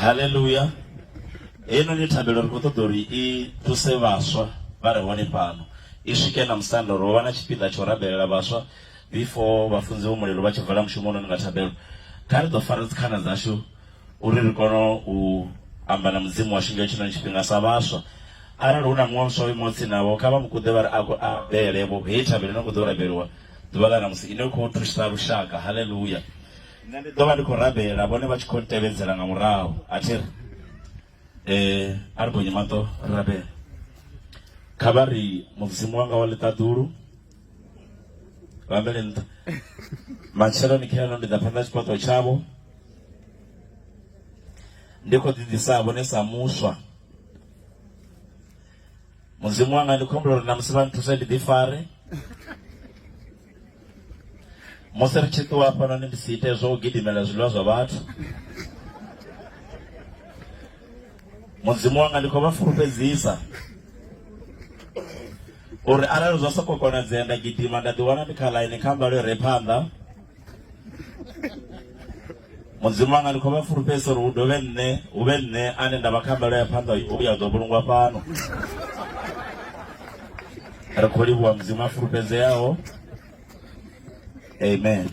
Hallelujah. Eno ni tabelo rikotori I tuse vaswa vare hone pano. Ishike na mstando ro wana chipinda chorabelela vaswa before bafunze umuliro bachivala mshumono ngatabelo. Kari do faras kana zasho uri rikono u ambana mzimu wa shinge chino chipinga sabaswa. Ara runa mwamso imotsi nawo kaba mukudebara ako abele bo heta bele no kudora belwa. Dubala na musikine ko tushita rushaka. Hallelujah. Nande doba ndiko rabela bone bachikontebenzela ngamuraho. Atira arbo nyimato rabe kabari mzimu wanga wale taduru wambele nta machelo nikelo ndidapanda chikoto chabo ndiko didisabo nesa muswa mzimu wanga ndikombro na msiba ntusedi difare mosere chitu hapa na ndisite zo gidimela zilwazo batu Mzimu wanga ndiko bafurupezisa uri araro zosoko kona zenda gidima ndadiwana ndikala ine kamba lwe repanda Mzimu wanga ndiko bafurupezisa uri ubenne ane ndabakamba lwe yapanda uya dobulungwa pano arakolibu wa mzimu afurupeze yao. Amen.